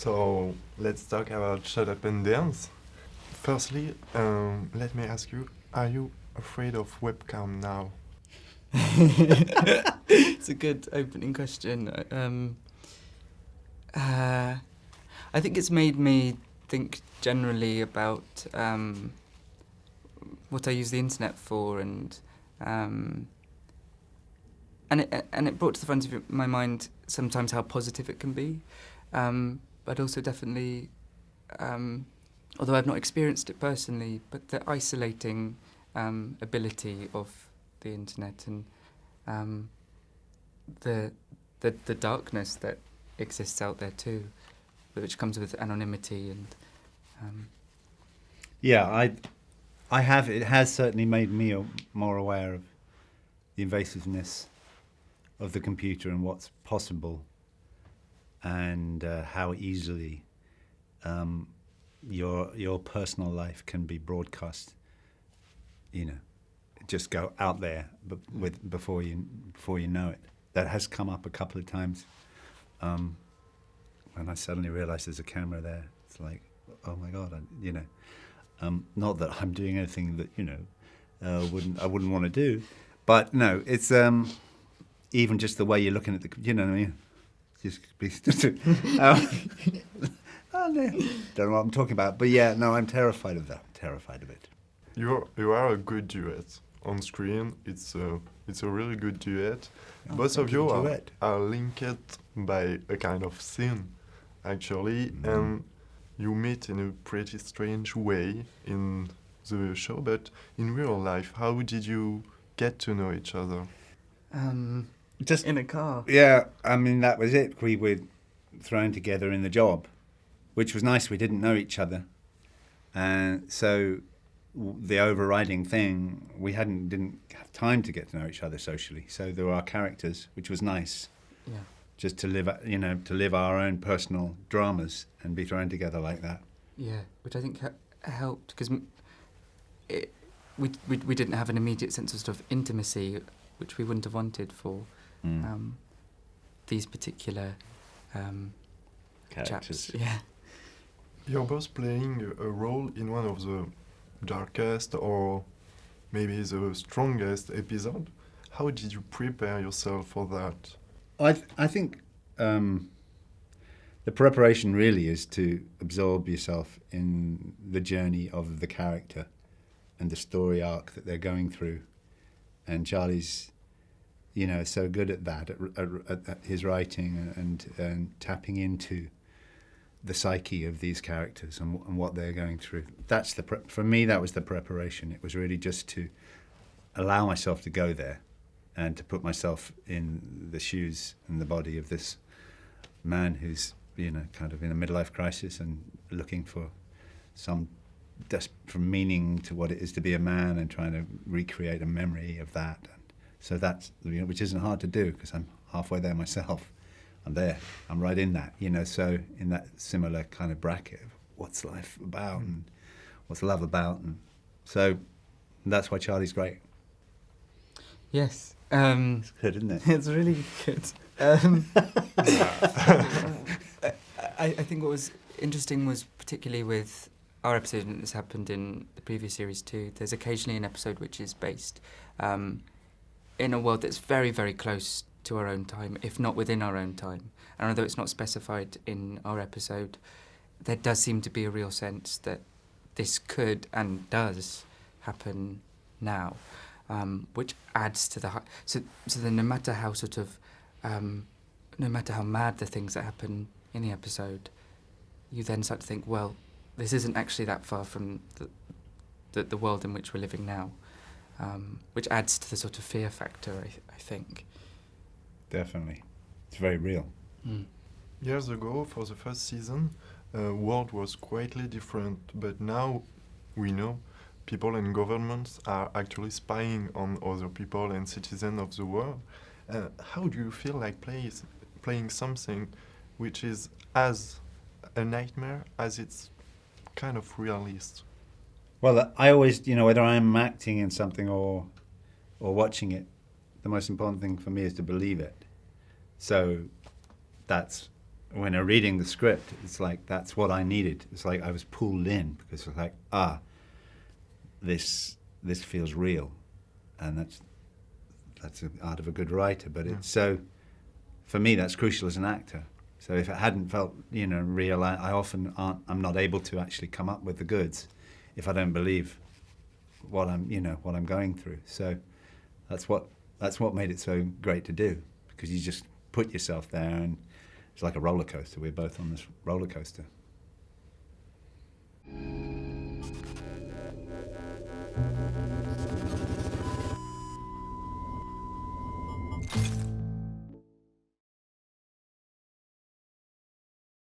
So let's talk about Shut Up and Dance. Firstly, let me ask you, are you afraid of webcam now? It's a good opening question. I think it's made me think generally about what I use the internet for, and it brought to the front of my mind sometimes how positive it can be, but also definitely, although I've not experienced it personally, but the isolating ability of the internet and the darkness that exists out there too, which comes with anonymity and. Yeah, I have. It has certainly made me more aware of the invasiveness of the computer and what's possible, and how easily your personal life can be broadcast. You know, just go out there, before you know it. That has come up a couple of times. When I suddenly realised there's a camera there, it's like, oh my God, not that I'm doing anything that I wouldn't want to do, but no, it's even just the way you're looking at the, what I mean, just be. Oh, no, don't know what I'm talking about, but yeah, no, I'm terrified of that. I'm terrified of it. You are a good duet on screen. It's a really good duet. Both of you are linked by a kind of scene, actually, and you meet in a pretty strange way in the show. But in real life, how did you get to know each other? Just in a car. Yeah, I mean, that was it. We were thrown together in the job, which was nice. We didn't know each other, and so the overriding thing, we didn't have time to get to know each other socially. So there were our characters, which was nice. Yeah. Just to live our own personal dramas and be thrown together like that. Yeah, which I think helped, because we didn't have an immediate sense of sort of intimacy, which we wouldn't have wanted for these particular characters. chaps. Yeah. You're both playing a role in one of the darkest or maybe the strongest episode. How did you prepare yourself for that? I think the preparation really is to absorb yourself in the journey of the character and the story arc that they're going through. And Charlie's, so good at that, at his writing and tapping into the psyche of these characters and what they're going through. That's for me, that was the preparation. It was really just to allow myself to go there and to put myself in the shoes and the body of this man who's, kind of in a midlife crisis and looking for some for meaning to what it is to be a man and trying to recreate a memory of that. And so that's, which isn't hard to do because I'm halfway there myself. I'm there. I'm right in that, so in that similar kind of bracket of what's life about and what's love about. And so that's why Charlie's great. Yes. It's good, isn't it? It's really good. I think what was interesting was particularly with our episode, and this happened in the previous series too, there's occasionally an episode which is based in a world that's very, very close to our own time, if not within our own time. And although it's not specified in our episode, there does seem to be a real sense that this could and does happen now, which adds to the... So then no matter how no matter how mad the things that happen in the episode, you then start to think, well, this isn't actually that far from the world in which we're living now, which adds to the sort of fear factor, I think. Definitely. It's very real. Mm. Years ago, for the first season, world was quietly different, but now we know people and governments are actually spying on other people and citizens of the world. How do you feel like playing something which is as a nightmare as it's kind of realist? Well, I always, whether I'm acting in something or watching it, the most important thing for me is to believe it. So that's when I'm reading the script, it's like that's what I needed. It's like I was pulled in because it's like, this feels real, and that's the art of a good writer. But it's so, for me, that's crucial as an actor. So if it hadn't felt, real, I'm not able to actually come up with the goods if I don't believe what I'm going through. So that's what made it so great to do, because you just put yourself there, and it's like a roller coaster. We're both on this roller coaster.